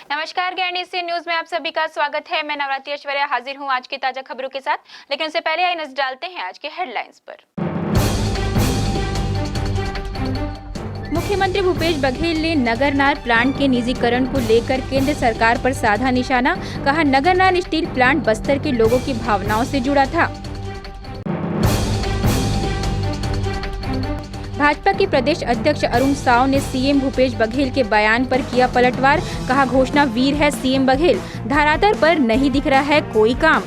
नमस्कार, ज्ञान news news में आप सभी का स्वागत है। मैं नवरात्रि ऐश्वर्या हाजिर हूं आज की ताजा खबरों के साथ, लेकिन उससे पहले आइए नजर डालते हैं आज के हेडलाइंस पर। मुख्यमंत्री भूपेश बघेल ने नगरनार प्लांट के निजीकरण को लेकर केंद्र सरकार पर साधा निशाना। कहा, नगरनार स्टील प्लांट बस्तर के लोगों की भावनाओं से जुड़ा था। भाजपा के प्रदेश अध्यक्ष अरुण साव ने सीएम भूपेश बघेल के बयान पर किया पलटवार। कहा, घोषणा वीर है सीएम बघेल, धरातल पर नहीं दिख रहा है कोई काम।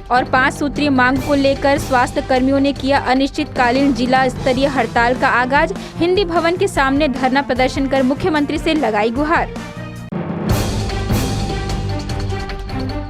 और 5 सूत्रीय मांग को लेकर स्वास्थ्य कर्मियों ने किया अनिश्चितकालीन जिला स्तरीय हड़ताल का आगाज। हिंदी भवन के सामने धरना प्रदर्शन कर मुख्यमंत्री से लगाई गुहार।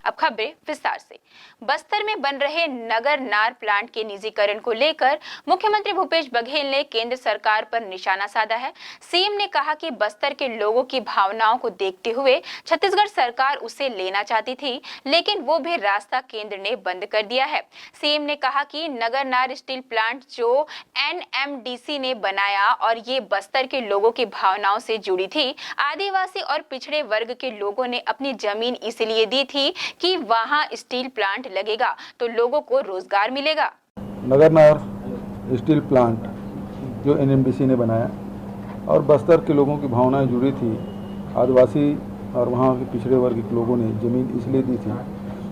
अब खबरें विस्तार से। बस्तर में बन रहे नगरनार प्लांट के निजीकरण को लेकर मुख्यमंत्री भूपेश बघेल ने केंद्र सरकार पर निशाना साधा है। सीएम ने कहा कि बस्तर के लोगों की भावनाओं को देखते हुए छत्तीसगढ़ सरकार उसे लेना चाहती थी, लेकिन वो भी रास्ता केंद्र ने बंद कर दिया है। सीएम ने कहा कि नगरनार स्टील प्लांट जो एनएमडीसी ने बनाया और ये बस्तर के लोगों की भावनाओं से जुड़ी थी। आदिवासी और पिछड़े वर्ग के लोगों ने अपनी जमीन इसलिए दी थी कि वहां स्टील प्लांट लगेगा तो लोगों को रोजगार मिलेगा। नगरनार स्टील प्लांट जो एनएमडीसी ने बनाया और बस्तर के लोगों की भावनाएं जुड़ी थी। आदिवासी और वहाँ के पिछड़े वर्ग के लोगों ने ज़मीन इसलिए दी थी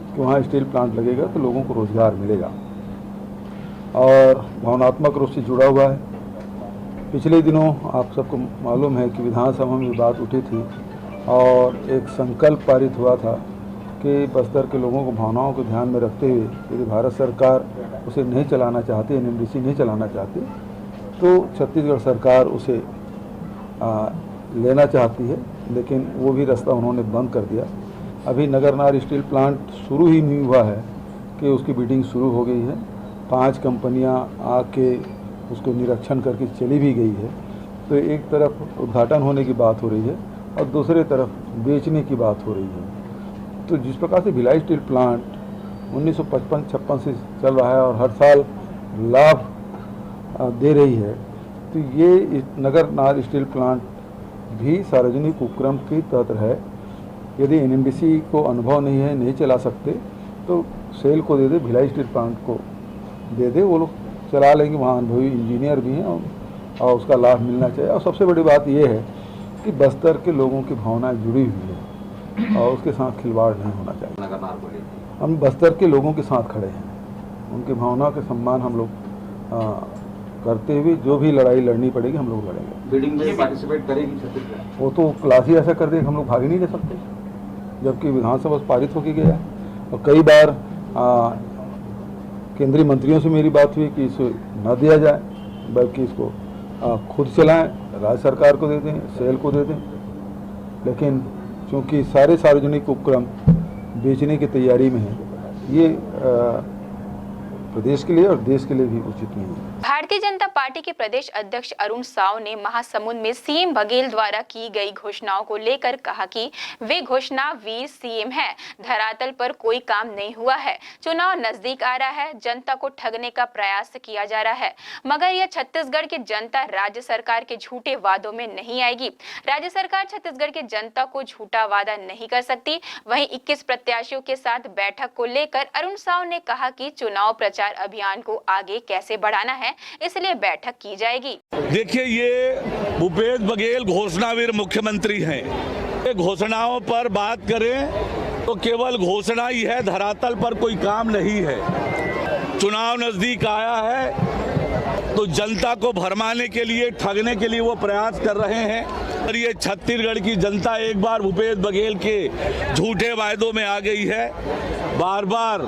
कि वहाँ स्टील प्लांट लगेगा तो लोगों को रोजगार मिलेगा और भावनात्मक रूप से जुड़ा हुआ है। पिछले दिनों आप सबको मालूम है कि विधानसभा में बात उठी थी और एक संकल्प पारित हुआ था कि बस्तर के लोगों को भावनाओं को ध्यान में रखते हुए यदि भारत सरकार उसे नहीं चलाना चाहती, एनएमडीसी नहीं चलाना चाहती, तो छत्तीसगढ़ सरकार उसे लेना चाहती है, लेकिन वो भी रास्ता उन्होंने बंद कर दिया। अभी नगरनार स्टील प्लांट शुरू ही नहीं हुआ है कि उसकी बिडिंग शुरू हो गई है। 5 कंपनियां आके उसको निरीक्षण करके चली भी गई है। तो एक तरफ उद्घाटन होने की बात हो रही है और दूसरी तरफ बेचने की बात हो रही है। तो जिस प्रकार से भिलाई स्टील प्लांट 1955-56 से चल रहा है और हर साल लाभ दे रही है, तो ये नगरनार स्टील प्लांट भी सार्वजनिक उपक्रम के तहत है। यदि एनएमडीसी को अनुभव नहीं है, नहीं चला सकते, तो सेल को दे दे, भिलाई स्टील प्लांट को दे दे, वो लोग चला लेंगे। वहाँ अनुभवी इंजीनियर भी हैं और उसका लाभ मिलना चाहिए। और सबसे बड़ी बात ये है कि बस्तर के लोगों की भावनाएँ जुड़ी हुई है और उसके साथ खिलवाड़ नहीं होना चाहिए। हम बस्तर के लोगों के साथ खड़े हैं, उनकी भावना के सम्मान हम लोग करते हुए जो भी लड़ाई लड़नी पड़ेगी हम लोग लड़ेंगे। बिडिंग में पार्टिसिपेट करेगी छत्तीसगढ़? वो तो क्लास ही ऐसा कर दे कि हम लोग भाग ही नहीं दे सकते, जबकि विधानसभा पारित होके गया है। और कई बार केंद्रीय मंत्रियों से मेरी बात हुई कि इसे न दिया जाए, बल्कि इसको खुद चलाएं, राज्य सरकार को दे दें, सेल को दे दें। लेकिन क्योंकि सारे सार्वजनिक उपक्रम बेचने की तैयारी में है, ये प्रदेश के लिए और देश के लिए भी उचित नहीं है। भारतीय जनता पार्टी के प्रदेश अध्यक्ष अरुण साव ने महासमुंद में सीएम बघेल द्वारा की गई घोषणाओं को लेकर कहा कि वे घोषणा वीर सीएम है, धरातल पर कोई काम नहीं हुआ है। चुनाव नजदीक आ रहा है, जनता को ठगने का प्रयास किया जा रहा है, मगर यह छत्तीसगढ़ की जनता राज्य सरकार के झूठे वादों में नहीं आएगी। राज्य सरकार छत्तीसगढ़ की जनता को झूठा वादा नहीं कर सकती। वहीं 21 प्रत्याशियों के साथ बैठक को लेकर अरुण साव ने कहा कि चुनाव प्रचार अभियान को आगे कैसे बढ़ाना है, इसलिए बैठक की जाएगी। देखिए, ये भूपेश बघेल घोषणावीर मुख्यमंत्री हैं। ये घोषणाओं पर बात करें तो केवल घोषणा ही है, धरातल पर कोई काम नहीं है। चुनाव नजदीक आया है तो जनता को भरमाने के लिए, ठगने के लिए वो प्रयास कर रहे हैं। और ये छत्तीसगढ़ की जनता एक बार भूपेश बघेल के झूठे वायदों में आ गई है। बार बार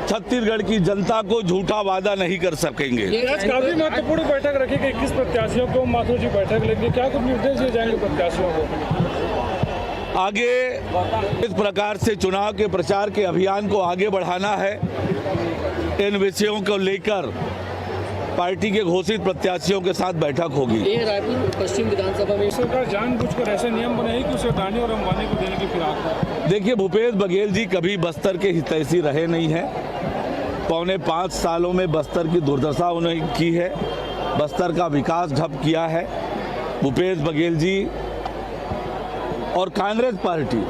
छत्तीसगढ़ की जनता को झूठा वादा नहीं कर सकेंगे। आज काफी महत्वपूर्ण बैठक रखी गई, 21 प्रत्याशियों को माथुर जी बैठक लेंगे, क्या कुछ निर्देश दिए जाएंगे प्रत्याशियों को? आगे इस प्रकार से चुनाव के प्रचार के अभियान को आगे बढ़ाना है। इन विषयों को लेकर पार्टी के घोषित प्रत्याशियों के साथ बैठक होगी। रायपुर पश्चिम विधानसभा में सरकार जानबूझकर ऐसे नियम बनाई कि उसे अडानी और अंबानी को देने की फिराक। देखिए, भूपेश बघेल जी कभी बस्तर के हितैषी रहे नहीं हैं। पौने 5 सालों में बस्तर की दुर्दशा उन्होंने की है, बस्तर का विकास ठप किया है। भूपेश बघेल जी और कांग्रेस पार्टी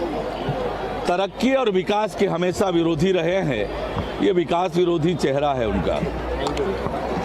तरक्की और विकास के हमेशा विरोधी रहे हैं। ये विकास विरोधी चेहरा है उनका।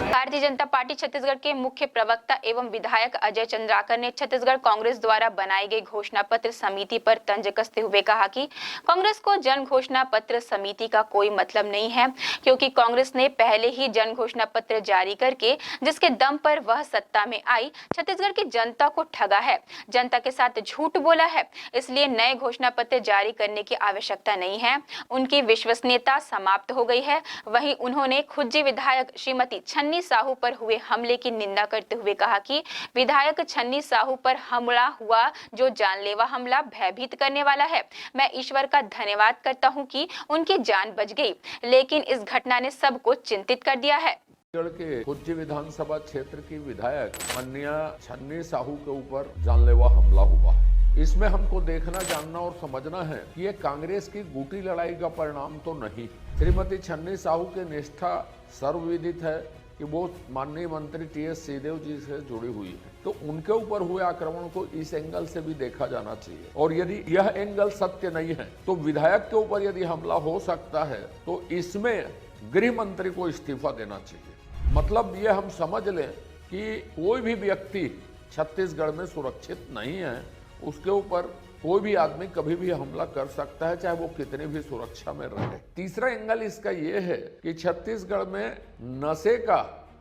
भारतीय जनता पार्टी छत्तीसगढ़ के मुख्य प्रवक्ता एवं विधायक अजय चंद्राकर ने छत्तीसगढ़ कांग्रेस द्वारा बनाई गई घोषणा पत्र समिति पर तंज कसते हुए कहा कि कांग्रेस को जन घोषणा पत्र समिति का कोई मतलब नहीं है, क्योंकि कांग्रेस ने पहले ही जन घोषणा पत्र जारी करके जिसके दम पर वह सत्ता में आई छत्तीसगढ़ की जनता को ठगा है, जनता के साथ झूठ बोला है। इसलिए नए घोषणा पत्र जारी करने की आवश्यकता नहीं है, उनकी विश्वसनीयता समाप्त हो गई है। वहीं उन्होंने खुज्जी विधायक श्रीमती छन्नी साहू पर हुए हमले की निंदा करते हुए कहा कि विधायक छन्नी साहू पर हमला हुआ जो जानलेवा हमला भयभीत करने वाला है। मैं ईश्वर का धन्यवाद करता हूं कि उनकी जान बच गई, लेकिन इस घटना ने सबको चिंतित कर दिया है। छत्तीसगढ़ के खुज्जी विधानसभा क्षेत्र की विधायक माननीय छन्नी साहू के ऊपर जानलेवा हमला हुआ है। इसमें हमको देखना, जानना और समझना है कि ये कांग्रेस की गुटी लड़ाई का परिणाम तो नहीं। श्रीमती छन्नी साहू की निष्ठा सर्वविदित है कि वो माननीय मंत्री टीएस सिंहदेव जी से जुड़ी हुई है, तो उनके ऊपर हुए आक्रमण को इस एंगल से भी देखा जाना चाहिए। और यदि यह एंगल सत्य नहीं है तो विधायक के ऊपर यदि हमला हो सकता है तो इसमें गृह मंत्री को इस्तीफा देना चाहिए। मतलब ये हम समझ लें कि कोई भी व्यक्ति छत्तीसगढ़ में सुरक्षित नहीं है, उसके ऊपर कोई भी आदमी कभी भी हमला कर सकता है, चाहे वो कितनी भी सुरक्षा में रहे। तीसरा एंगल इसका ये है कि छत्तीसगढ़ में नशे का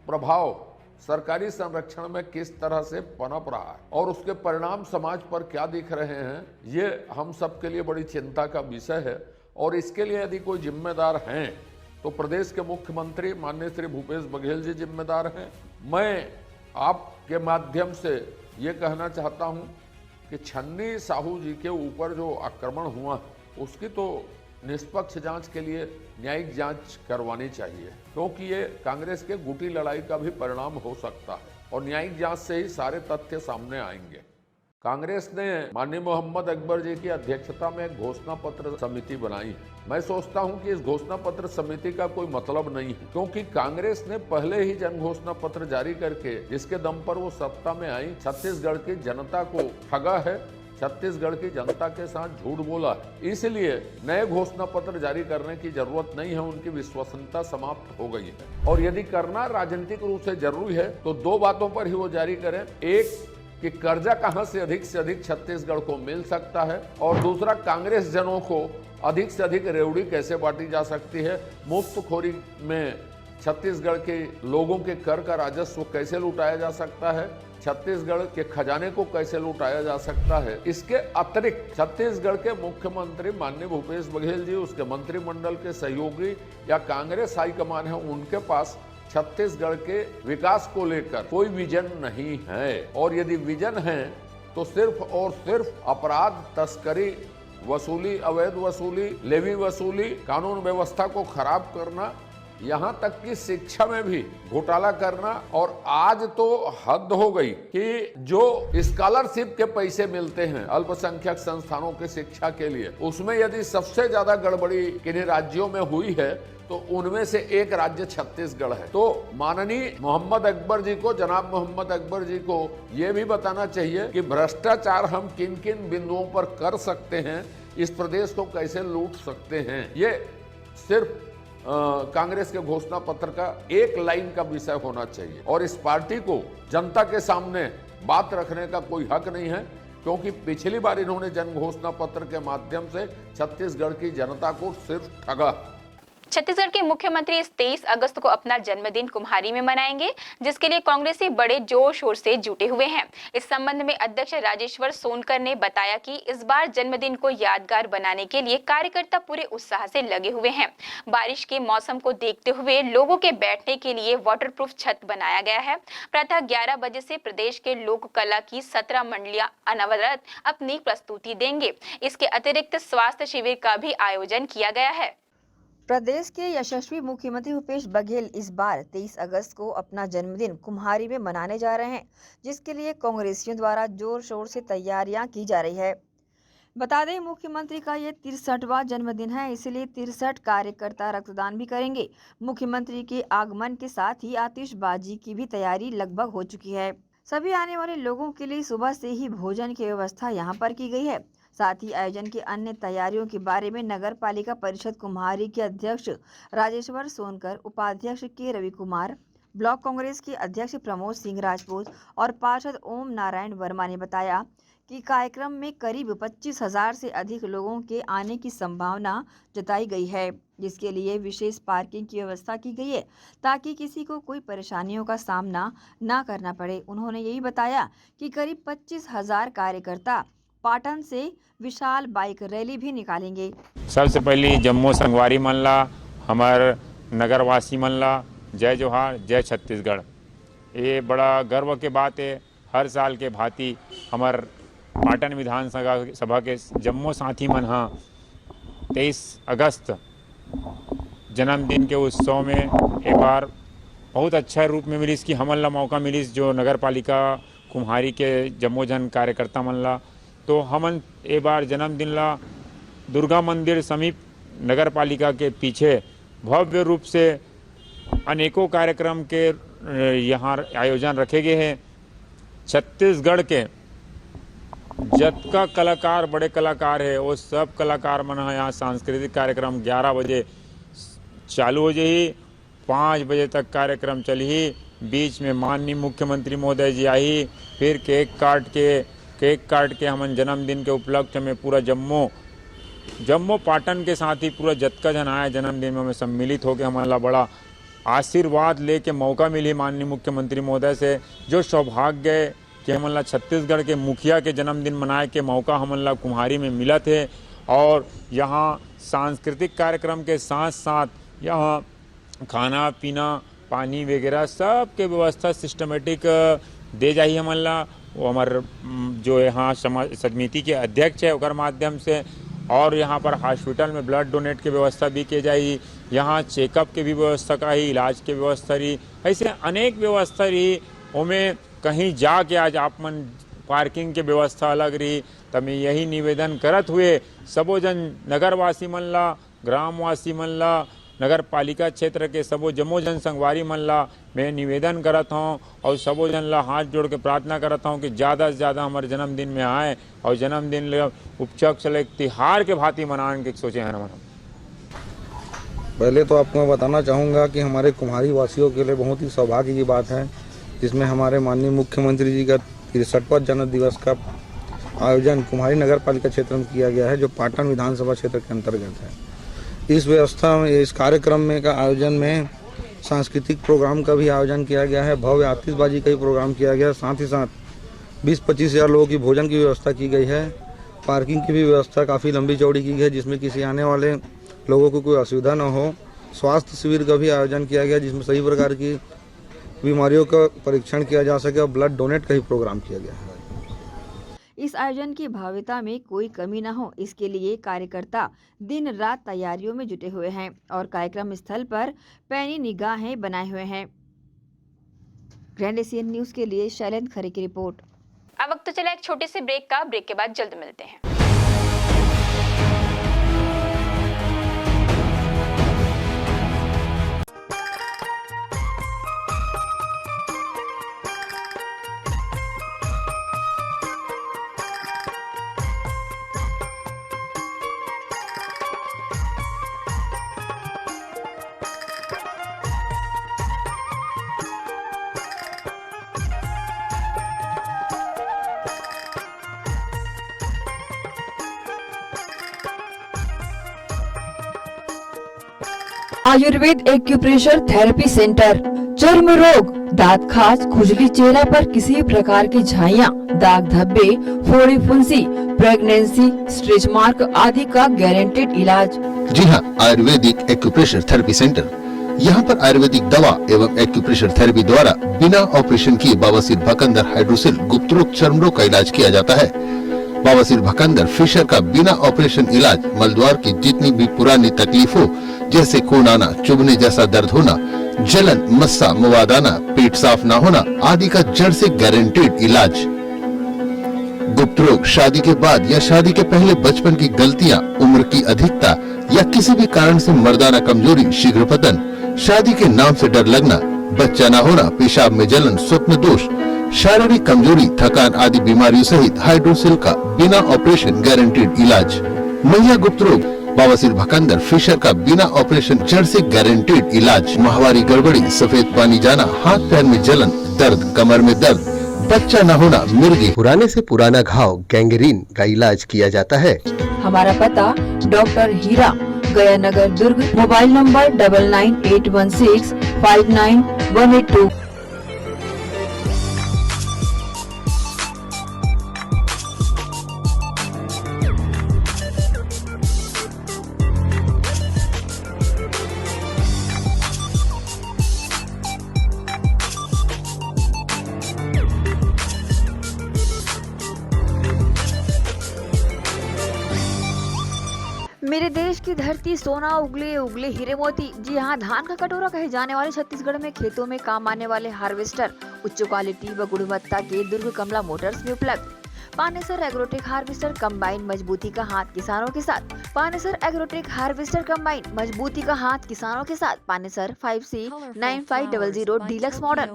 प्रभाव सरकारी संरक्षण में किस तरह से पनप रहा है और उसके परिणाम समाज पर क्या दिख रहे हैं, ये हम सबके लिए बड़ी चिंता का विषय है। और इसके लिए यदि कोई जिम्मेदार हैं तो प्रदेश के मुख्यमंत्री माननीय श्री भूपेश बघेल जी जिम्मेदार हैं। मैं आपके माध्यम से ये कहना चाहता हूँ कि छन्नी साहू जी के ऊपर जो आक्रमण हुआ उसकी तो निष्पक्ष जांच के लिए न्यायिक जांच करवानी चाहिए, क्योंकि ये कांग्रेस के गुटी लड़ाई का भी परिणाम हो सकता है और न्यायिक जांच से ही सारे तथ्य सामने आएंगे। कांग्रेस ने माननीय मोहम्मद अकबर जी की अध्यक्षता में एक घोषणा पत्र समिति बनाई। मैं सोचता हूं कि इस घोषणा पत्र समिति का कोई मतलब नहीं है, क्योंकि कांग्रेस ने पहले ही जन घोषणा पत्र जारी करके जिसके दम पर वो सत्ता में आई छत्तीसगढ़ की जनता को ठगा है, छत्तीसगढ़ की जनता के साथ झूठ बोला है। इसलिए नए घोषणा पत्र जारी करने की जरूरत नहीं है, उनकी विश्वसनीयता समाप्त हो गई है। और यदि करना राजनीतिक रूप से जरूरी है तो दो बातों पर ही वो जारी करें, एक कि कर्जा कहां से अधिक छत्तीसगढ़ को मिल सकता है, और दूसरा कांग्रेस जनों को अधिक से अधिक रेवड़ी कैसे बांटी जा सकती है, मुफ्तखोरी में छत्तीसगढ़ के लोगों के कर का राजस्व कैसे लुटाया जा सकता है, छत्तीसगढ़ के खजाने को कैसे लुटाया जा सकता है। इसके अतिरिक्त छत्तीसगढ़ के मुख्यमंत्री माननीय भूपेश बघेल जी, उसके मंत्रिमंडल के सहयोगी या कांग्रेस हाईकमान है, उनके पास छत्तीसगढ़ के विकास को लेकर कोई विजन नहीं है। और यदि विजन है तो सिर्फ और सिर्फ अपराध, तस्करी, वसूली, अवैध वसूली, लेवी वसूली, कानून व्यवस्था को खराब करना, यहाँ तक कि शिक्षा में भी घोटाला करना। और आज तो हद हो गई कि जो स्कॉलरशिप के पैसे मिलते हैं अल्पसंख्यक संस्थानों की शिक्षा के लिए, उसमें यदि सबसे ज्यादा गड़बड़ी किन्हीं राज्यों में हुई है तो उनमें से एक राज्य छत्तीसगढ़ है। तो माननीय मोहम्मद अकबर जी को, जनाब मोहम्मद अकबर जी को ये भी बताना चाहिए कि भ्रष्टाचार हम किन किन बिंदुओं पर कर सकते हैं, इस प्रदेश को कैसे लूट सकते हैं। ये सिर्फ कांग्रेस के घोषणा पत्र का एक लाइन का विषय होना चाहिए और इस पार्टी को जनता के सामने बात रखने का कोई हक नहीं है, क्योंकि पिछली बार इन्होंने जन घोषणा पत्र के माध्यम से छत्तीसगढ़ की जनता को सिर्फ ठगा। छत्तीसगढ़ के मुख्यमंत्री इस 23 अगस्त को अपना जन्मदिन कुम्हारी में मनाएंगे, जिसके लिए कांग्रेसी बड़े जोर शोर से जुटे हुए हैं। इस संबंध में अध्यक्ष राजेश्वर सोनकर ने बताया कि इस बार जन्मदिन को यादगार बनाने के लिए कार्यकर्ता पूरे उत्साह से लगे हुए हैं। बारिश के मौसम को देखते हुए लोगों के बैठने के लिए वाटरप्रूफ छत बनाया गया है। प्रातः 11 बजे से प्रदेश के लोक कला की 17 मंडलियां अनवरत अपनी प्रस्तुति देंगे। इसके अतिरिक्त स्वास्थ्य शिविर का भी आयोजन किया गया है। प्रदेश के यशस्वी मुख्यमंत्री भूपेश बघेल इस बार 23 अगस्त को अपना जन्मदिन कुम्हारी में मनाने जा रहे हैं, जिसके लिए कांग्रेसियों द्वारा जोर शोर से तैयारियां की जा रही है। बता दें, मुख्यमंत्री का ये 63वां जन्मदिन है, इसलिए 63 कार्यकर्ता रक्तदान भी करेंगे। मुख्यमंत्री के आगमन के साथ ही आतिशबाजी की भी तैयारी लगभग हो चुकी है। सभी आने वाले लोगों के लिए सुबह से ही भोजन की व्यवस्था यहां पर की गई है। साथ ही आयोजन की अन्य तैयारियों के बारे में नगर पालिका परिषद कुम्हारी के अध्यक्ष राजेश्वर सोनकर, उपाध्यक्ष के रवि कुमार, ब्लॉक कांग्रेस के अध्यक्ष प्रमोद सिंह राजपूत और पार्षद ओम नारायण वर्मा ने बताया कि कार्यक्रम में करीब 25,000 से अधिक लोगों के आने की संभावना जताई गई है, जिसके लिए विशेष पार्किंग की व्यवस्था की गई है ताकि किसी को कोई परेशानियों का सामना ना करना पड़े। उन्होंने यही बताया कि करीब 25,000 कार्यकर्ता पाटन से विशाल बाइक रैली भी निकालेंगे। सबसे पहले जम्मू संगवारी मनला, हमार नगरवासी मनला जय जोहार, जय छत्तीसगढ़। ये बड़ा गर्व के बात है। हर साल के भांति हमार पाटन विधानसभा के जम्मू साथी मन 23 अगस्त जन्मदिन के उत्सव में एक बार बहुत अच्छा रूप में मिलिस कि हमन ला मौका मिलिस जो नगर पालिका कुम्हारी के जम्मू जन कार्यकर्ता मन ला, तो हमन एक बार जन्मदिन ला दुर्गा मंदिर समीप नगर पालिका के पीछे भव्य रूप से अनेकों कार्यक्रम के यहाँ आयोजन रखे गए हैं। छत्तीसगढ़ के जतका कलाकार, बड़े कलाकार है, वो सब कलाकार मन यहाँ सांस्कृतिक कार्यक्रम 11 बजे चालू हो जाही, 5 बजे तक कार्यक्रम चली। बीच में माननीय मुख्यमंत्री महोदय जी आई, फिर केक काट के हमन जन्मदिन के उपलक्ष्य में पूरा जम्मू पाटन के साथ ही पूरा जतका जन आया जन्मदिन में सम्मिलित होकर हमारा बड़ा आशीर्वाद लेके मौका मिली माननीय मुख्यमंत्री महोदय से। जो सौभाग्य है कि हमन ला छत्तीसगढ़ के मुखिया के जन्मदिन मनाए के मौका हमन ला कुम्हारी में मिला थे, और यहाँ सांस्कृतिक कार्यक्रम के साथ साथ यहाँ खाना पीना पानी वगैरह सब के व्यवस्था सिस्टमेटिक दे जाही हमन ला। वो हमार जो यहाँ समिति के अध्यक्ष है ओकर माध्यम से, और यहाँ पर हॉस्पिटल में ब्लड डोनेट के व्यवस्था भी की जाई, यहाँ चेकअप के भी व्यवस्था का ही, इलाज के व्यवस्था रही, ऐसे अनेक व्यवस्था रही। उमें कहीं जाके आज आप मन पार्किंग के व्यवस्था अलग रही। तब मैं यही निवेदन करत हुए सबो जन नगरवासी मन ला, ग्रामवासी मन ला, नगर पालिका क्षेत्र के सबो जम्मू जन संगवारी मन ला मैं निवेदन करत हूँ और सबो जन ला हाथ जोड़ के प्रार्थना करत हूँ कि ज़्यादा से ज़्यादा हमारे जन्मदिन में आए और जन्मदिन उपचक चले तिहार के भांति मनाने के सोचे हैं। पहले तो आपको मैं बताना चाहूँगा कि हमारे कुम्हारी वासियों के लिए बहुत ही सौभाग्य की बात है, जिसमें हमारे माननीय मुख्यमंत्री जी का 63वां जन्म दिवस का आयोजन कुम्हारी नगर पालिका क्षेत्र में किया गया है, जो पाटन विधानसभा क्षेत्र के अंतर्गत है। इस व्यवस्था में, इस कार्यक्रम में का आयोजन में सांस्कृतिक प्रोग्राम का भी आयोजन किया गया है, भव्य आतिशबाजी का भी प्रोग्राम किया गया है, साथ ही साथ 20-25 हज़ार लोगों की भोजन की व्यवस्था की गई है। पार्किंग की भी व्यवस्था काफ़ी लंबी चौड़ी की गई है, जिसमें किसी आने वाले लोगों को कोई असुविधा न हो। स्वास्थ्य शिविर का भी आयोजन किया गया, जिसमें सभी प्रकार की बीमारियों का परीक्षण किया जा सके, और ब्लड डोनेट का भी प्रोग्राम किया गया है। इस आयोजन की भव्यता में कोई कमी न हो, इसके लिए कार्यकर्ता दिन रात तैयारियों में जुटे हुए हैं और कार्यक्रम स्थल पर पैनी निगाहें बनाए हुए हैं। ग्रैंड एशियन न्यूज के लिए शैलेंद्र खरे की रिपोर्ट। अब वक्त तो चला एक छोटे से ब्रेक का। ब्रेक के बाद जल्द मिलते हैं। Ayurveda acupressure therapy centre. चर्म रोग, दांत खाज, खुजली, चेहरा पर किसी प्रकार की झाइयाँ, दाग धब्बे, फोड़ी फुंसी, प्रेगनेंसी, स्ट्रेच मार्क आदि का गारंटेड इलाज। जी हाँ, आयुर्वेदिक एक्यूप्रेशर थेरेपी सेंटर। यहाँ पर आयुर्वेदिक दवा एवं एक्यूप्रेशर थेरेपी द्वारा बिना ऑपरेशन किए बवासीर, भकंदर, हाइड्रोसिल, गुप्त रोग, चर्म रोग का इलाज किया जाता है। बवासीर, भकंदर, फिशर का बिना ऑपरेशन इलाज मलद्वार की जितनी भी पुरानी तकलीफ हो, जैसे खून आना, चुभने जैसा दर्द होना, जलन, मस्सा, मवाद आना, पेट साफ न होना आदि का जड़ से गारंटेड इलाज। गुप्त रोग, शादी के बाद या शादी के पहले बचपन की गलतियां, उम्र की अधिकता या किसी भी कारण से मर्दाना कमजोरी, शीघ्र पतन, शादी के नाम से डर लगना, बच्चा न होना, पेशाब में जलन, स्वप्न दोष, शारीरिक कमजोरी, थकान आदि बीमारियों सहित हाइड्रोसिल का बिना ऑपरेशन गारंटीड इलाज। महिला गुप्त रोग, बवासीर, भकंदर, फिशर का बिना ऑपरेशन जड़ से गारंटीड इलाज। माहवारी गड़बड़ी, सफेद पानी जाना, हाथ पैर में जलन, दर्द, कमर में दर्द, बच्चा न होना, मिर्गी, पुराने से पुराना घाव, गैंग्रीन का इलाज किया जाता है। हमारा पता डॉक्टर हीरा, गया नगर, दुर्ग। Mobile number 9981659182। मेरे देश की धरती सोना उगले उगले हीरे मोती। जी हाँ, धान का कटोरा कहे जाने वाले छत्तीसगढ़ में खेतों में काम आने वाले हार्वेस्टर उच्च क्वालिटी व गुणवत्ता के दुर्ग कमला मोटर्स में उपलब्ध। पानेसर एग्रोटेक हार्वेस्टर कंबाइन, मजबूती का हाथ किसानों के साथ। पानेसर एग्रोटेक हार्वेस्टर कंबाइन, मजबूती का हाथ किसानों के साथ। Panesar 5C9500 deluxe model.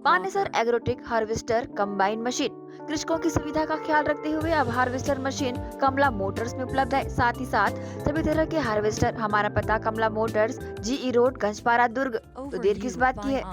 Panesar agrotech harvester combine machine कृषकों की सुविधा का ख्याल रखते हुए अब हार्वेस्टर मशीन कमला मोटर्स में उपलब्ध है। साथ ही साथ सभी तरह के हार्वेस्टर। हमारा पता Kamala motors, GE road, Ganjpara, Durg. तो देर किस बात की है।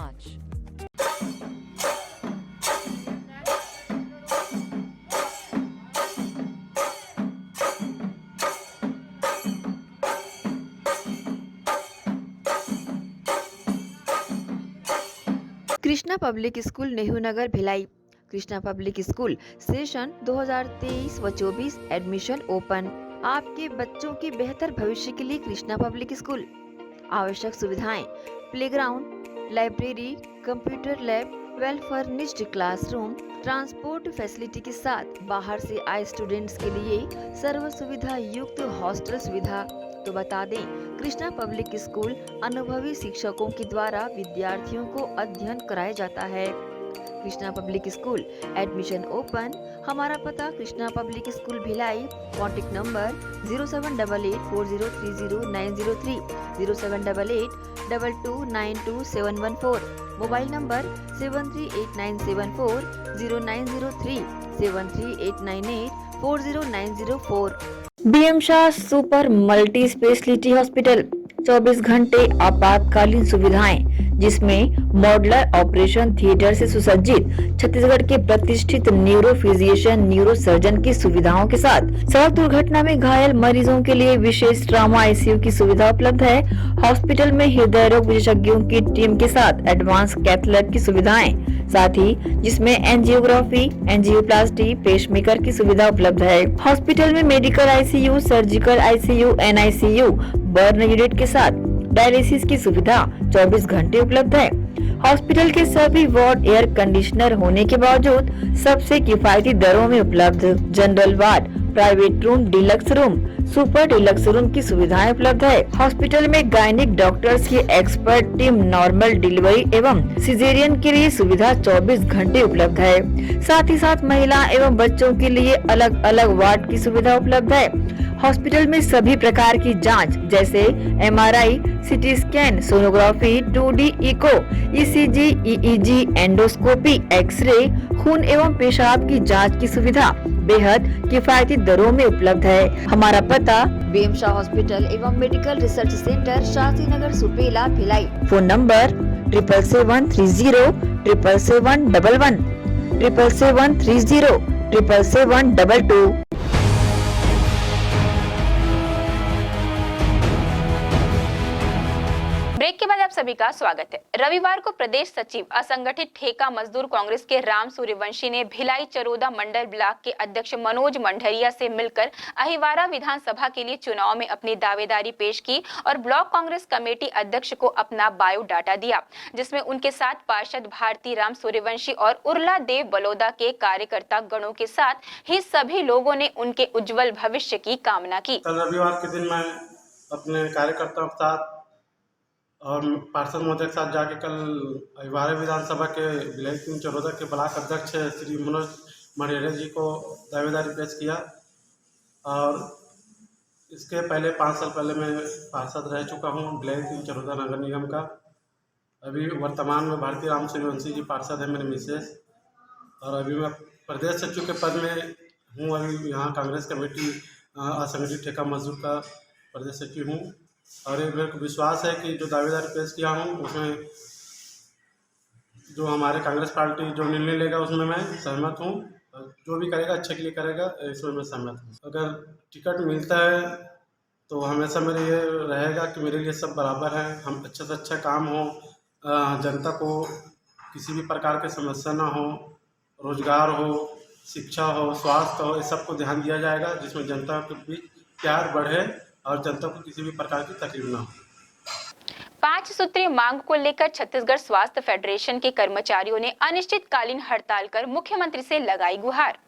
Krishna public school, Nehru Nagar, Bhilai. Krishna public school session 2023 व 24 एडमिशन ओपन। आपके बच्चों के बेहतर भविष्य के लिए कृष्णा पब्लिक स्कूल। आवश्यक सुविधाएं: playground, library, computer lab, well furnished classroom, transport facility के साथ बाहर से आए स्टूडेंट्स के लिए सर्व सुविधा युक्त हॉस्टल सुविधा। तो बता दें, कृष्णा पब्लिक स्कूल अनुभवी शिक्षकों के द्वारा विद्यार्थियों को अध्ययन कराया जाता है। Krishna public school admission open. हमारा पता Krishna public school Bhilai. Contact number 0788403090 078822922714। Mobile number 7389740903 7389840904। BM Shah super multi speciality hospital 24 घंटे आपातकालीन सुविधाएं, जिसमें मॉडुलर ऑपरेशन थिएटर से सुसज्जित छत्तीसगढ़ के प्रतिष्ठित न्यूरो फिजिशियन, न्यूरो सर्जन की सुविधाओं के साथ सड़क दुर्घटना में घायल मरीजों के लिए विशेष ट्रॉमा ICU की सुविधा उपलब्ध है। हॉस्पिटल में हृदय रोग विशेषज्ञों की टीम के साथ एडवांस कैथ लैब की सुविधाएं, साथ ही जिसमें एंजियोग्राफी, एंजियोप्लास्टी, पेसमेकर की सुविधा उपलब्ध है। हॉस्पिटल में medical ICU, surgical ICU, NICU, burn unit के साथ डायलिसिस की सुविधा 24 घंटे उपलब्ध है। हॉस्पिटल के सभी वार्ड एयर कंडीशनर होने के बावजूद सबसे किफायती दरों में उपलब्ध। General ward, private room, deluxe room, super deluxe room की सुविधाएं उपलब्ध है। हॉस्पिटल में गायनिक डॉक्टर्स की एक्सपर्ट टीम, नॉर्मल डिलीवरी एवं सिजेरियन के लिए सुविधा 24 घंटे उपलब्ध है। साथ ही साथ महिला एवं बच्चों के लिए अलग अलग वार्ड की सुविधा उपलब्ध है। हॉस्पिटल में सभी प्रकार की जांच जैसे MRI, CT scan, sonography, 2D echo, ECG, EEG, endoscopy, X-ray, खून एवं पेशाब की जांच की सुविधा बेहद किफायती दरों में उपलब्ध है। हमारा पता BM शाह हॉस्पिटल एवं medical research centre, Shastri Nagar, Supela, Bhilai. Phone number 7773077711 77307722। Break के बाद आप सभी का स्वागत है। रविवार को प्रदेश सचिव असंगठित ठेका मजदूर कांग्रेस के राम सूर्यवंशी ने भिलाई चरोदा मंडल ब्लॉक के अध्यक्ष मनोज मंडरिया से मिलकर अहिवारा विधानसभा के लिए चुनाव में अपनी दावेदारी पेश की और ब्लॉक कांग्रेस कमेटी अध्यक्ष को अपना बायोडाटा दिया, जिसमें उनके साथ पार्षद भारती राम सूर्यवंशी और उर्ला देव बलोदा के कार्यकर्ता गणों के साथ ही सभी लोगों ने उनके उज्जवल भविष्य की कामना की। कल रविवार के दिन मैं अपने कार्यकर्ताओं के साथ और पार्षद महोदय के साथ जाके कल अहिवारा विधानसभा के भिलाई चरोदा के ब्लॉक अध्यक्ष श्री मनोज मंडरिया जी को दावेदारी पेश किया। और इसके पहले 5 साल पहले मैं पार्षद रह चुका हूँ भिलाई चरोदा नगर निगम का। अभी वर्तमान में भारती राम सूर्यवंशी जी पार्षद है, मेरे मिसेस। और अभी मैं प्रदेश सचिव के पद में हूँ। अभी यहाँ कांग्रेस कमेटी असंगठित ठेका मजदूर का प्रदेश सचिव हूँ। और ये मेरे को विश्वास है कि जो दावेदारी पेश किया हूँ उसमें जो हमारे कांग्रेस पार्टी जो निर्णय लेगा उसमें मैं सहमत हूँ। जो भी करेगा अच्छे के लिए करेगा, इसमें मैं सहमत हूँ। अगर टिकट मिलता है तो हमेशा मेरे ये रहेगा कि मेरे लिए सब बराबर है। हम अच्छे से अच्छा काम हो, जनता को किसी भी प्रकार की समस्या ना हो, रोजगार हो, शिक्षा हो, स्वास्थ्य हो, इस सब को ध्यान दिया जाएगा, जिसमें जनता के बीच प्यार बढ़े और जनता को किसी भी प्रकार की तकलीफ ना हो। 5 सूत्रीय मांग को लेकर छत्तीसगढ़ स्वास्थ्य फेडरेशन के कर्मचारियों ने अनिश्चितकालीन हड़ताल कर मुख्यमंत्री से लगाई गुहार।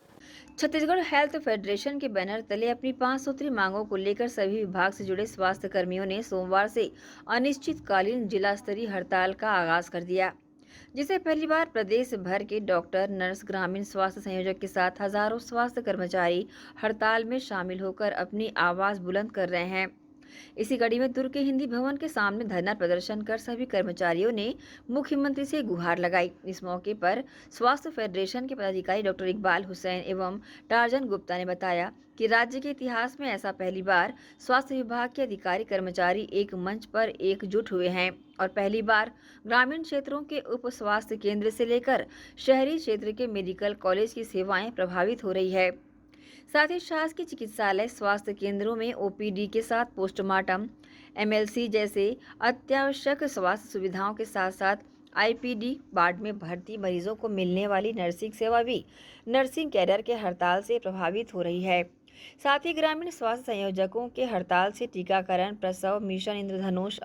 छत्तीसगढ़ हेल्थ फेडरेशन के बैनर तले अपनी 5 सूत्री मांगों को लेकर सभी विभाग से जुड़े स्वास्थ्य कर्मियों ने सोमवार से अनिश्चितकालीन जिला स्तरीय हड़ताल का आगाज कर दिया, जिसे पहली बार प्रदेश भर के डॉक्टर, नर्स, ग्रामीण स्वास्थ्य संयोजक के साथ हजारों स्वास्थ्य कर्मचारी हड़ताल में शामिल होकर अपनी आवाज बुलंद कर रहे हैं। इसी कड़ी में दुर्ग के हिंदी भवन के सामने धरना प्रदर्शन कर सभी कर्मचारियों ने मुख्यमंत्री से गुहार लगाई। इस मौके पर स्वास्थ्य फेडरेशन के पदाधिकारी डॉक्टर इकबाल हुसैन एवं टार्जन गुप्ता ने बताया कि राज्य के इतिहास में ऐसा पहली बार स्वास्थ्य विभाग के अधिकारी कर्मचारी एक मंच पर एकजुट हुए हैं और पहली बार ग्रामीण क्षेत्रों के उप स्वास्थ्य केंद्र से लेकर शहरी क्षेत्र के मेडिकल कॉलेज की सेवाएं प्रभावित हो रही है। साथ ही शासकीय चिकित्सालय स्वास्थ्य केंद्रों में ओपीडी के साथ पोस्टमार्टम, एमएलसी जैसे अत्यावश्यक स्वास्थ्य सुविधाओं के साथ साथ आईपीडी वार्ड में भर्ती मरीजों को मिलने वाली नर्सिंग सेवा भी नर्सिंग कैडर के हड़ताल से प्रभावित हो रही है। साथ ही ग्रामीण स्वास्थ्य संयोजकों के हड़ताल से टीकाकरण, प्रसव, मिशन इंद्रधनुष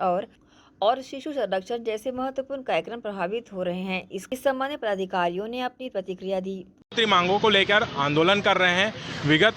और शिशु संरक्षण जैसे महत्वपूर्ण कार्यक्रम प्रभावित हो रहे हैं। इस संबंध में पदाधिकारियों ने अपनी प्रतिक्रिया दी। मांगों को लेकर आंदोलन कर रहे हैं। विगत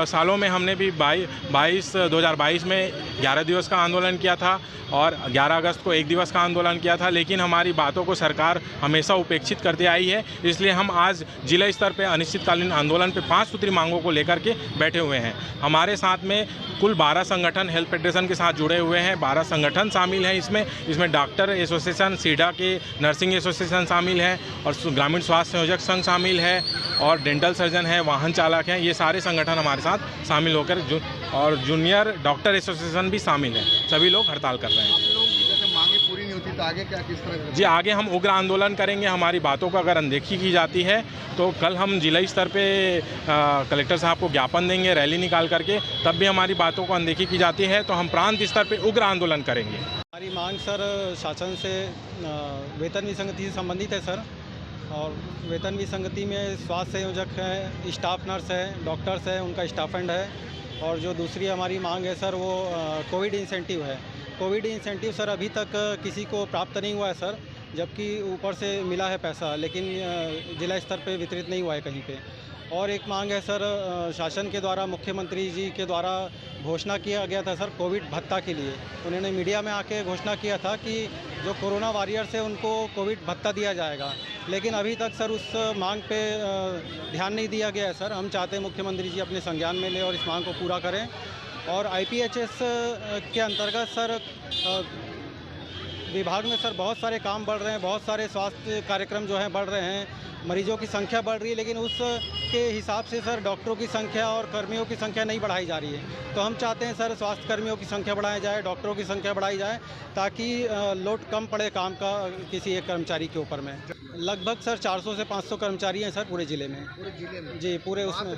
सालों में हमने भी 2022 में 11 दिवस का आंदोलन किया था और 11 अगस्त को 1 दिवस का आंदोलन किया था, लेकिन हमारी बातों को सरकार हमेशा उपेक्षित करती आई है। इसलिए हम आज जिला स्तर पे अनिश्चितकालीन आंदोलन पे 5 सूत्री मांगों को लेकर के बैठे हुए हैं। हमारे साथ में कुल 12 संगठन हेल्थ फेडरेशन के साथ जुड़े हुए हैं। 12 संगठन शामिल हैं इसमें डॉक्टर एसोसिएशन, सीडा के नर्सिंग एसोसिएशन शामिल हैं और ग्रामीण स्वास्थ्य संयोजक संघ शामिल है और डेंटल सर्जन है, वाहन चालक हैं। ये सारे संगठन हमारे साथ शामिल होकर और जूनियर डॉक्टर एसोसिएशन भी शामिल है। सभी लोग हड़ताल कर रहे हैं। जैसे मांगे पूरी नहीं होती तो आगे क्या, किस तरह? जी, आगे हम उग्र आंदोलन करेंगे। हमारी बातों को अगर अनदेखी की जाती है तो कल हम जिला स्तर पे कलेक्टर साहब को ज्ञापन देंगे, रैली निकाल करके। तब भी हमारी बातों को अनदेखी की जाती है तो हम प्रांत स्तर पे उग्र आंदोलन करेंगे। हमारी मांग सर शासन से वेतन विसंगति से संबंधित है सर, और वेतन विसंगति में स्वास्थ्य संयोजक है, स्टाफ नर्स है, डॉक्टर्स है, उनका स्टाइपेंड है। और जो दूसरी हमारी मांग है सर वो कोविड इंसेंटिव है। कोविड इंसेंटिव सर अभी तक किसी को प्राप्त नहीं हुआ है सर, जबकि ऊपर से मिला है पैसा, लेकिन जिला स्तर पे वितरित नहीं हुआ है कहीं पे। और एक मांग है सर, शासन के द्वारा मुख्यमंत्री जी के द्वारा घोषणा किया गया था सर कोविड भत्ता के लिए। उन्होंने मीडिया में आके घोषणा किया था कि जो कोरोना वॉरियर्स है उनको कोविड भत्ता दिया जाएगा, लेकिन अभी तक सर उस मांग पे ध्यान नहीं दिया गया है सर। हम चाहते हैं मुख्यमंत्री जी अपने संज्ञान में लें और इस मांग को पूरा करें। और आईपीएचएस के अंतर्गत सर विभाग में सर बहुत सारे काम बढ़ रहे हैं, बहुत सारे स्वास्थ्य कार्यक्रम जो हैं बढ़ रहे हैं, मरीजों की संख्या बढ़ रही है, लेकिन उसके हिसाब से सर डॉक्टरों की संख्या और कर्मियों की संख्या नहीं बढ़ाई जा रही है। तो हम चाहते हैं सर स्वास्थ्य कर्मियों की संख्या बढ़ाई जाए, डॉक्टरों की संख्या बढ़ाई जाए, ताकि लोड कम पड़े काम का किसी एक कर्मचारी के ऊपर में। लगभग सर 400 से 500 कर्मचारी हैं सर पूरे ज़िले में। जी, पूरे उसमें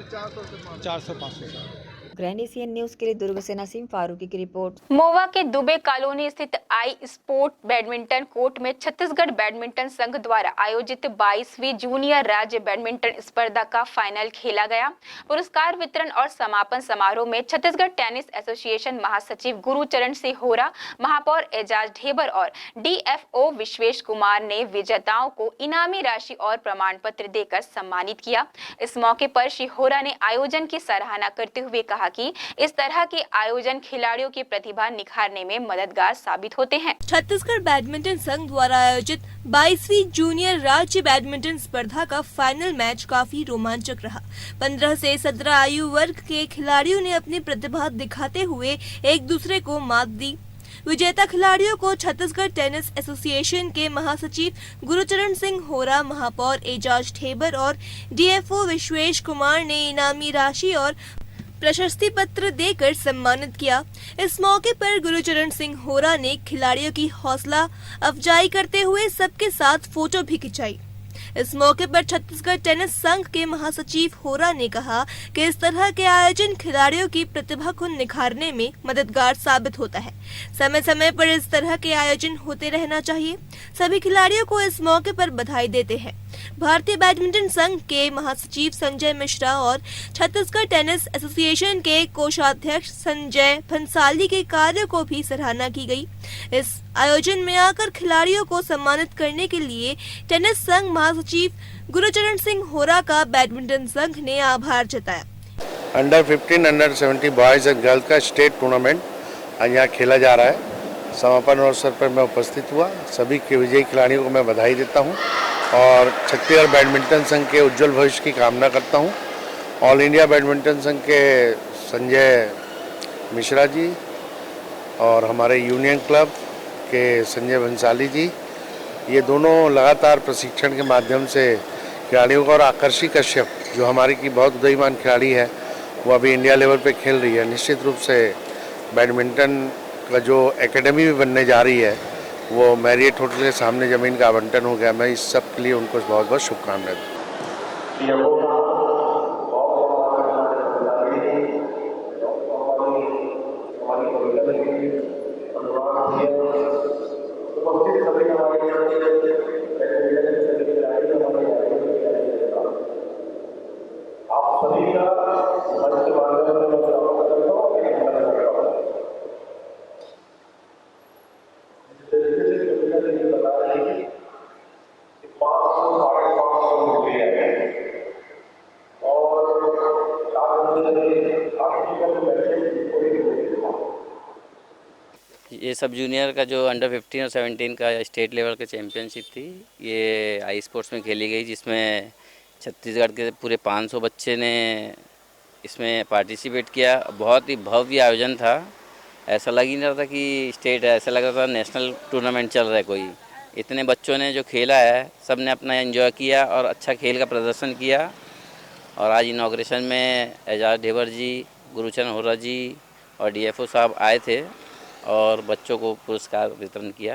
400-500। ग्रैंड एशियन न्यूज़ के लिए दुर्ग से नसीम फारूकी की रिपोर्ट। मोवा के दुबे कॉलोनी स्थित आई स्पोर्ट बैडमिंटन कोर्ट में छत्तीसगढ़ बैडमिंटन संघ द्वारा आयोजित 22वीं जूनियर राज्य बैडमिंटन स्पर्धा का फाइनल खेला गया। पुरस्कार वितरण और समापन समारोह में छत्तीसगढ़ टेनिस एसोसिएशन महासचिव गुरुचरण सिंह होरा, महापौर एजाज ढेबर और डीएफओ विश्वेश कुमार ने विजेताओं को इनामी राशि और प्रमाण पत्र देकर सम्मानित किया। इस मौके पर श्री होरा ने आयोजन की सराहना करते हुए कहा कि इस तरह के आयोजन खिलाड़ियों की प्रतिभा निखारने में मददगार साबित होते हैं। छत्तीसगढ़ बैडमिंटन संघ द्वारा आयोजित 22वीं जूनियर राज्य बैडमिंटन स्पर्धा का फाइनल मैच काफी रोमांचक रहा। 15 से 17 आयु वर्ग के खिलाड़ियों ने अपनी प्रतिभा दिखाते हुए एक दूसरे को मात दी। विजेता खिलाड़ियों को छत्तीसगढ़ टेनिस एसोसिएशन के महासचिव गुरुचरण सिंह होरा, महापौर एजाज ठेबर और डीएफओ विश्वेश कुमार ने इनामी राशि और प्रशस्ति पत्र देकर सम्मानित किया। इस मौके पर गुरुचरण सिंह होरा ने खिलाड़ियों की हौसला अफजाई करते हुए सबके साथ फोटो भी खिंचाई। इस मौके पर छत्तीसगढ़ टेनिस संघ के महासचिव होरा ने कहा कि इस तरह के आयोजन खिलाड़ियों की प्रतिभा को निखारने में मददगार साबित होता है। समय समय पर इस तरह के आयोजन होते रहना चाहिए। सभी खिलाड़ियों को इस मौके पर बधाई देते हैं। भारतीय बैडमिंटन संघ के महासचिव संजय मिश्रा और छत्तीसगढ़ टेनिस एसोसिएशन के कोषाध्यक्ष संजय भंसाली के कार्यों को भी सराहना की गई। इस आयोजन में आकर खिलाड़ियों को सम्मानित करने के लिए टेनिस संघ महासचिव गुरुचरण सिंह होरा का बैडमिंटन संघ ने आभार जताया। Under 15, under 17 boys and girls का स्टेट टूर्नामेंट आज यहाँ खेला जा रहा है। समापन अवसर पर मैं उपस्थित हुआ। सभी के विजयी खिलाड़ियों को मैं बधाई देता हूँ और छत्तीसगढ़ बैडमिंटन संघ के उज्जवल भविष्य की कामना करता हूँ। ऑल इंडिया बैडमिंटन संघ के संजय मिश्रा जी और हमारे यूनियन क्लब के संजय भंसाली जी, ये दोनों लगातार प्रशिक्षण के माध्यम से खिलाड़ियों को, और आकर्षी कश्यप जो हमारी की बहुत उदयमान खिलाड़ी है, वो अभी इंडिया लेवल पे खेल रही है। निश्चित रूप से बैडमिंटन का जो एकेडमी भी बनने जा रही है वो मैरियट होटल के सामने ज़मीन का आवंटन हो गया। मैं इस सब के लिए उनको बहुत बहुत शुभकामनाएं देता हूं। ये सब जूनियर का जो अंडर 15 और 17 का स्टेट लेवल का चैम्पियनशिप थी, ये आई स्पोर्ट्स में खेली गई, जिसमें छत्तीसगढ़ के पूरे 500 बच्चे ने इसमें पार्टिसिपेट किया। बहुत ही भव्य आयोजन था। ऐसा लग ही नहीं रहा था कि स्टेट है, ऐसा लग रहा था नेशनल टूर्नामेंट चल रहा है कोई। इतने बच्चों ने जो खेला है, सब ने अपना एंजॉय किया और अच्छा खेल का प्रदर्शन किया। और आज इनॉग्रेशन में एजाज ढेबर जी, गुरुचरण होरा जी और डीएफओ साहब आए थे और बच्चों को पुरस्कार वितरण किया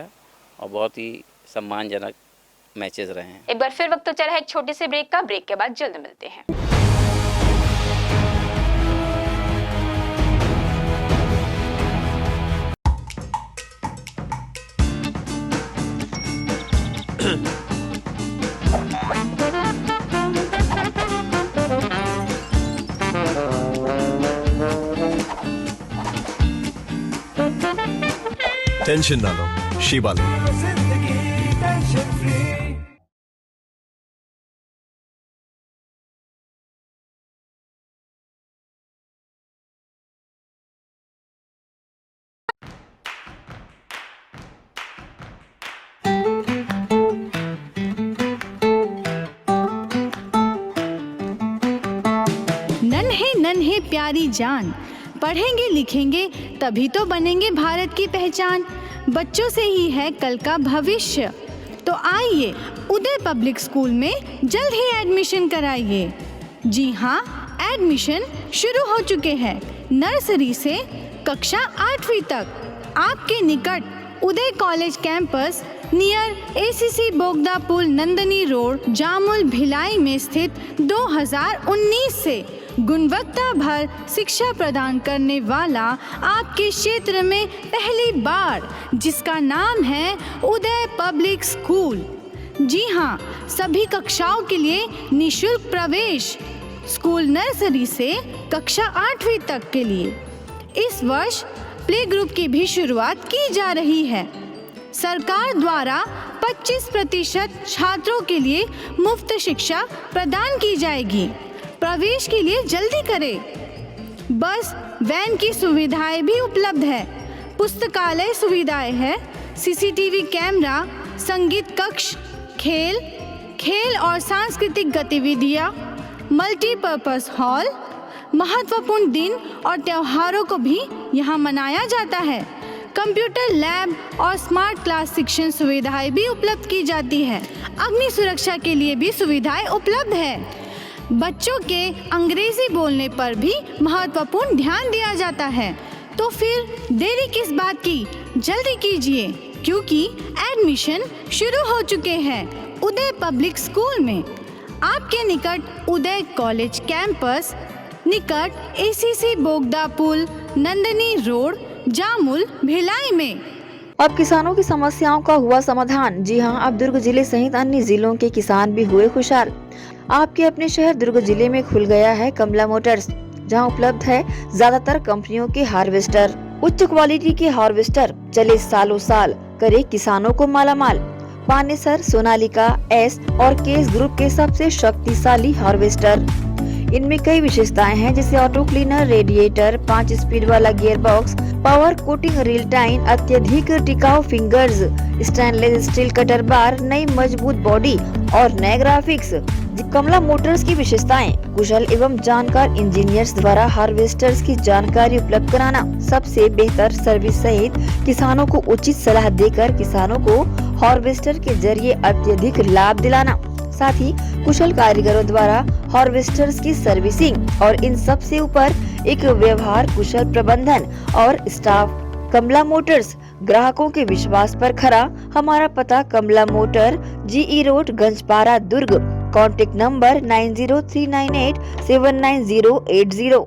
और बहुत ही सम्मानजनक मैचेस रहे हैं। एक बार फिर वक्त तो चला है एक छोटे से ब्रेक का। ब्रेक के बाद जल्द मिलते हैं। टेंशन ना लो, शिवा लो। नन्हे नन्हे प्यारी जान, पढ़ेंगे लिखेंगे तभी तो बनेंगे भारत की पहचान। बच्चों से ही है कल का भविष्य, तो आइए उदय पब्लिक स्कूल में जल्द ही एडमिशन कराइए। जी हाँ, एडमिशन शुरू हो चुके हैं। नर्सरी से कक्षा 8वीं तक आपके निकट उदय कॉलेज कैंपस नियर एसीसी बोगदा पुल, नंदनी रोड, जामुल, भिलाई में स्थित 2019 से गुणवत्ता भर शिक्षा प्रदान करने वाला आपके क्षेत्र में पहली बार, जिसका नाम है उदय पब्लिक स्कूल। जी हाँ, सभी कक्षाओं के लिए निःशुल्क प्रवेश। स्कूल नर्सरी से कक्षा 8वीं तक के लिए इस वर्ष प्ले ग्रुप की भी शुरुआत की जा रही है। सरकार द्वारा 25% छात्रों के लिए मुफ्त शिक्षा प्रदान की जाएगी। प्रवेश के लिए जल्दी करें। बस वैन की सुविधाएं भी उपलब्ध है। पुस्तकालय सुविधाएं है, सीसीटीवी कैमरा, संगीत कक्ष, खेल और सांस्कृतिक गतिविधियां, मल्टीपर्पस हॉल। महत्वपूर्ण दिन और त्योहारों को भी यहाँ मनाया जाता है। कंप्यूटर लैब और स्मार्ट क्लास शिक्षण सुविधाएं भी उपलब्ध की जाती है। अग्नि सुरक्षा के लिए भी सुविधाएं उपलब्ध है। बच्चों के अंग्रेजी बोलने पर भी महत्वपूर्ण ध्यान दिया जाता है। तो फिर देरी किस बात की, जल्दी कीजिए क्योंकि एडमिशन शुरू हो चुके हैं उदय पब्लिक स्कूल में। आपके निकट उदय कॉलेज कैंपस, निकट ACC बोगदा पुल, नंदनी रोड, जामुल, भिलाई में। अब किसानों की समस्याओं का हुआ समाधान। जी हां, अब दुर्ग जिले सहित अन्य जिलों के किसान भी हुए खुशहाल। आपके अपने शहर दुर्ग जिले में खुल गया है कमला मोटर्स, जहां उपलब्ध है ज्यादातर कंपनियों के हार्वेस्टर। उच्च क्वालिटी के हार्वेस्टर चले सालों साल, करे किसानों को मालामाल। पानेसर, सोनालिका, एस और केस ग्रुप के सबसे शक्तिशाली हार्वेस्टर। इनमें कई विशेषताएं हैं, जैसे ऑटो क्लीनर, रेडिएटर, 5 स्पीड वाला gear box, power coating reel time, अत्यधिक टिकाऊ फिंगर्स, स्टेनलेस स्टील कटर बार, नई मजबूत बॉडी और नए ग्राफिक्स। कमला मोटर्स की विशेषताएं: कुशल एवं जानकार इंजीनियर्स द्वारा हार्वेस्टर्स की जानकारी उपलब्ध कराना, सबसे बेहतर सर्विस सहित किसानों को उचित सलाह देकर किसानों को हार्वेस्टर के जरिए अत्यधिक लाभ दिलाना, साथ ही कुशल कारीगरों द्वारा हार्वेस्टर्स की सर्विसिंग और इन सब से ऊपर एक व्यवहार कुशल प्रबंधन और स्टाफ। कमला मोटर्स, ग्राहकों के विश्वास पर खरा। हमारा पता Kamala motor, GE road, Ganjpara, Durg. Contact number 9039879080।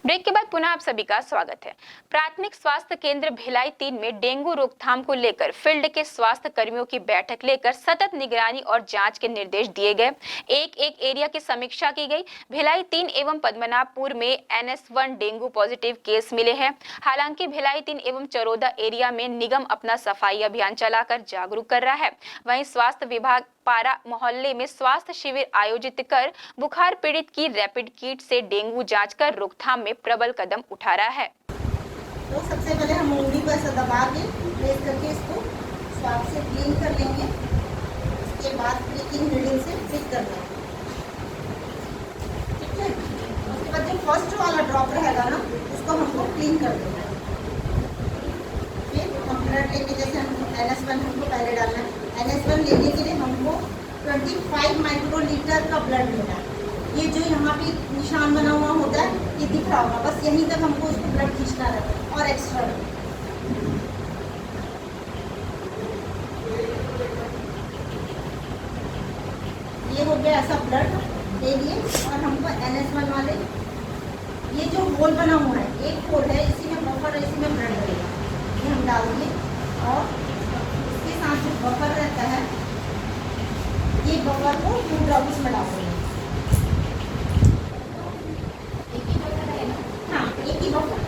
Break के बाद पुनः आप सभी का स्वागत है। प्राथमिक स्वास्थ्य केंद्र भिलाई 3 में डेंगू रोकथाम को लेकर फील्ड के स्वास्थ्य कर्मियों की बैठक लेकर सतत निगरानी और जांच के निर्देश दिए गए। एक एरिया की समीक्षा की गई। भिलाई 3 एवं पद्मनाभपुर में NS1 डेंगू पॉजिटिव केस मिले हैं। हालांकि भिलाई 3 एवं चरोदा एरिया में निगम अपना सफाई अभियान चलाकर जागरूक कर रहा है। वहीं स्वास्थ्य विभाग पारा मोहल्ले में स्वास्थ्य शिविर आयोजित कर बुखार पीड़ित की रैपिड किट से डेंगू जांच कर रोकथाम में प्रबल कदम उठा रहा है। तो सबसे पहले हम उंगली को ऐसा दबा के प्रेस करके इसको स्वाब से क्लीन कर लेंगे। उसके बाद प्रिकिंग नीडल से फिट कर लेंगे। ठीक है, उसके बाद जो फर्स्ट वाला ड्रॉप रहेगा ना, उसको हमको क्लीन कर देना है। फिर हम ब्लड लेके, जैसे हम NS1 हमको पहले डालना है। NS1 लेने के लिए हमको 25 माइक्रोलीटर का ब्लड लेना है। ये जो यहाँ पे निशान बना हुआ होता है, ये दिख रहा होगा, बस यहीं तक हमको उसको ब्लड खींचना रहता है और एक्स्ट्रा। ये हो गया ऐसा ब्लड ले लिए। और हमको NS1 वाले ये जो होल बना हुआ है, एक होल है, इसी में बफर है, इसी में ब्लड लगेगा, ये हम डाल दिए। और इसके साथ जो बफर रहता है, ये बफर को 2 ड्रॉप्स में डाल देंगे। हाँ, एक ही बफर।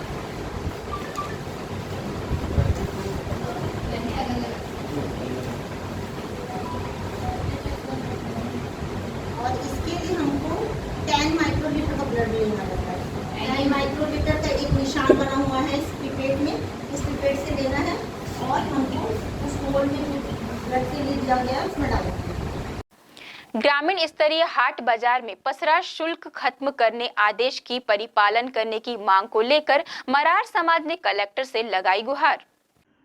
और इसके लिए हमको 10 माइक्रोलीटर का ब्लड लेना रहता है। यानी माइक्रोलीटर का एक निशान बना हुआ है इस पिपेट में, इस पिपेट से लेना है और हमको उस होल में रख के लिए दिया गया उसमें डालना है। ग्रामीण स्तरीय हाट बाजार में पसरा शुल्क खत्म करने आदेश की परिपालन करने की मांग को लेकर मरार समाज ने कलेक्टर से लगाई गुहार।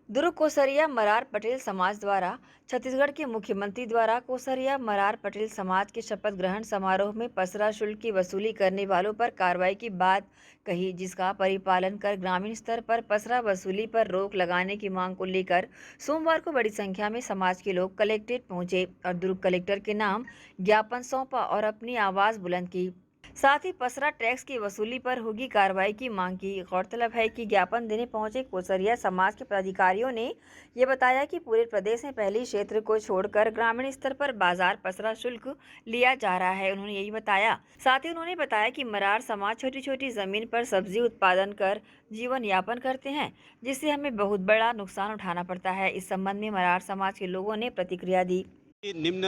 दुर्ग कोसरिया मरार पटेल समाज द्वारा छत्तीसगढ़ के मुख्यमंत्री द्वारा कोसरिया मरार पटेल समाज के शपथ ग्रहण समारोह में पसरा शुल्क की वसूली करने वालों पर कार्रवाई की बात कही, जिसका परिपालन कर ग्रामीण स्तर पर पसरा वसूली पर रोक लगाने की मांग को लेकर सोमवार को बड़ी संख्या में समाज के लोग कलेक्ट्रेट पहुंचे और दुर्ग कलेक्टर के नाम ज्ञापन सौंपा और अपनी आवाज बुलंद की। साथ ही पसरा टैक्स की वसूली पर होगी कार्रवाई की मांग की। गौरतलब है कि ज्ञापन देने पहुंचे कोसरिया समाज के पदाधिकारियों ने ये बताया कि पूरे प्रदेश में पहले क्षेत्र को छोड़कर ग्रामीण स्तर पर बाजार पसरा शुल्क लिया जा रहा है। उन्होंने यही बताया। साथ ही उन्होंने बताया कि मरार समाज छोटी छोटी जमीन पर सब्जी उत्पादन कर जीवन यापन करते हैं, जिससे हमें बहुत बड़ा नुकसान उठाना पड़ता है। इस संबंध में मरार समाज के लोगों ने प्रतिक्रिया दी। निम्न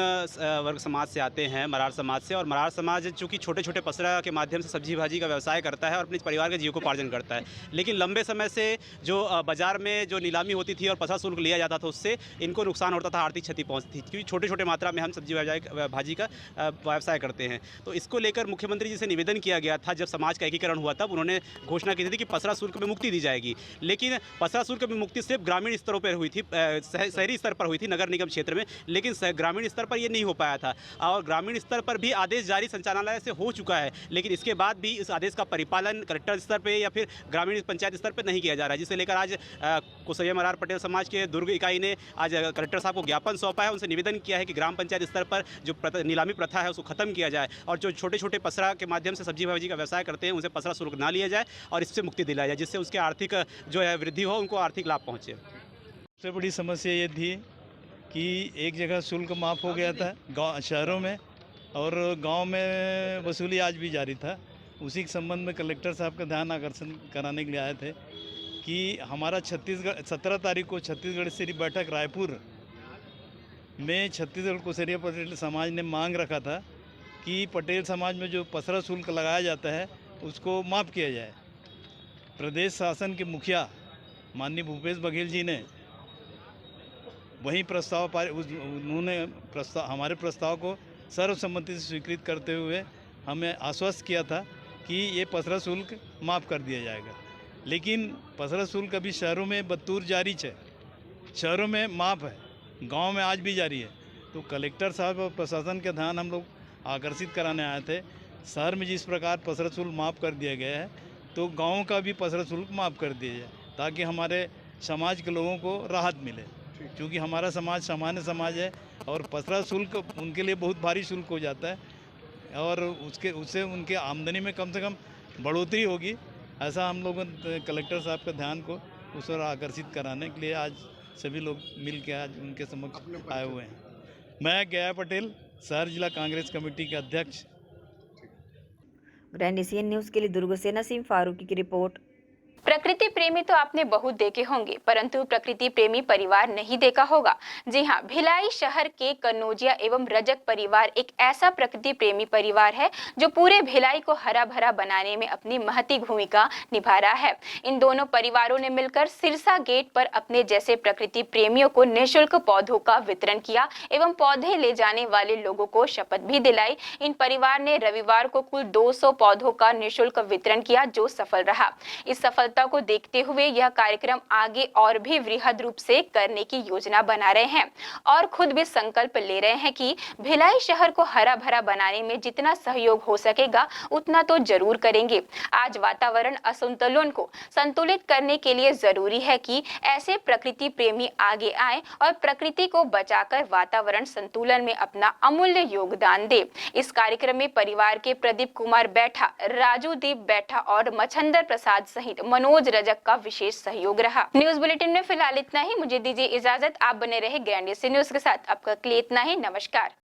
वर्ग समाज से आते हैं, मरार समाज से, और मरार समाज चूँकि छोटे छोटे पसरा के माध्यम से सब्जी भाजी का व्यवसाय करता है और अपने परिवार के जीविकोपार्जन करता है। लेकिन लंबे समय से जो बाजार में जो नीलामी होती थी और पसरा शुल्क लिया जाता था, उससे इनको नुकसान होता था, आर्थिक क्षति पहुंचती थी, क्योंकि छोटे छोटे मात्रा में हम सब्जी भाजी का व्यवसाय करते हैं। तो इसको लेकर मुख्यमंत्री जी से निवेदन किया गया था। जब समाज का एकीकरण हुआ तब उन्होंने घोषणा की थी कि पसरा शुल्क में मुक्ति दी जाएगी। लेकिन पसरा शुल्क में मुक्ति सिर्फ ग्रामीण स्तरों पर हुई थी, शहरी स्तर पर हुई थी, नगर निगम क्षेत्र में, लेकिन ग्रामीण स्तर पर ये नहीं हो पाया था। और ग्रामीण स्तर पर भी आदेश जारी संचालनालय से हो चुका है, लेकिन इसके बाद भी इस आदेश का परिपालन कलेक्टर स्तर पे या फिर ग्रामीण पंचायत स्तर पे नहीं किया जा रहा है, जिसे लेकर आज कोसरिया मरार पटेल समाज के दुर्ग इकाई ने आज कलेक्टर साहब को ज्ञापन सौंपा है। उनसे निवेदन किया है कि ग्राम पंचायत स्तर पर जो नीलामी प्रथा है उसको खत्म किया जाए और जो छोटे छोटे पसरा के माध्यम से सब्जी भाजी का व्यवसाय करते हैं उनसे पसरा शुल्क ना लिया जाए और इससे मुक्ति दिलाया जाए, जिससे उसके आर्थिक जो है वृद्धि हो, उनको आर्थिक लाभ पहुँचे। सबसे बड़ी समस्या ये थी कि एक जगह शुल्क माफ़ हो गया था गाँव शहरों में, और गांव में वसूली आज भी जारी था। उसी के संबंध में कलेक्टर साहब का ध्यान आकर्षण कराने के लिए आए थे कि हमारा छत्तीसगढ़ 17 तारीख को छत्तीसगढ़ स्तरीय बैठक रायपुर में छत्तीसगढ़ कोसरिया पटेल समाज ने मांग रखा था कि पटेल समाज में जो पसरा शुल्क लगाया जाता है उसको माफ़ किया जाए। प्रदेश शासन के मुखिया माननीय भूपेश बघेल जी ने वही प्रस्ताव उन्होंने हमारे प्रस्ताव को सर्वसम्मति से स्वीकृत करते हुए हमें आश्वस्त किया था कि ये पसरा शुल्क माफ़ कर दिया जाएगा। लेकिन पसरा शुल्क अभी शहरों में बतौर जारी है, शहरों में माफ़ है, गांव में आज भी जारी है। तो कलेक्टर साहब और प्रशासन का ध्यान हम लोग आकर्षित कराने आए थे। शहर में जिस प्रकार पसरा शुल्क माफ़ कर दिया गया है, तो गाँव का भी पसरा शुल्क माफ़ कर दिया जाए, ताकि हमारे समाज के लोगों को राहत मिले। क्योंकि हमारा समाज सामान्य समाज है और पसरा शुल्क उनके लिए बहुत भारी शुल्क हो जाता है और उससे उनके आमदनी में कम से कम बढ़ोतरी होगी। ऐसा हम लोगों कलेक्टर साहब का ध्यान को उस ओर आकर्षित कराने के लिए आज सभी लोग मिल के आज उनके समक्ष आए हुए हैं। मैं गया पटेल, शहर जिला कांग्रेस कमेटी के अध्यक्ष। ग्रैंड एशियन न्यूज़ के लिए दुर्ग से नसीम फारूकी की रिपोर्ट। प्रकृति प्रेमी तो आपने बहुत देखे होंगे, परंतु प्रकृति प्रेमी परिवार नहीं देखा होगा। जी हां, भिलाई शहर के कन्नौजिया एवं रजक परिवार एक ऐसा प्रकृति प्रेमी परिवार है जो पूरे भिलाई को हरा भरा बनाने में अपनी महती भूमिका निभा रहा है। इन दोनों परिवारों ने मिलकर सिरसा गेट पर अपने जैसे प्रकृति प्रेमियों को निःशुल्क पौधों का वितरण किया एवं पौधे ले जाने वाले लोगों को शपथ भी दिलाई। इन परिवार ने रविवार को कुल 200 पौधों का निःशुल्क वितरण किया, जो सफल रहा। इस सफलता को देखते हुए यह कार्यक्रम आगे और भी वृहद रूप से करने की योजना बना रहे हैं और खुद भी संकल्प ले रहे हैं कि भिलाई शहर को हरा भरा बनाने में जितना सहयोग हो सकेगा उतना तो जरूर करेंगे। आज वातावरण असंतुलन को संतुलित करने के लिए जरूरी है कि ऐसे प्रकृति प्रेमी आगे आए और प्रकृति को बचाकर वातावरण संतुलन में अपना अमूल्य योगदान दे। इस कार्यक्रम में परिवार के प्रदीप कुमार बैठा, राजू दीप बैठा और मच्छंदर प्रसाद सहित मनोज रजक का विशेष सहयोग रहा। न्यूज बुलेटिन में फिलहाल इतना ही। मुझे दीजिए इजाजत। आप बने रहे ग्रैंड एशियन न्यूज़ के साथ। आपका के लिए इतना ही। नमस्कार।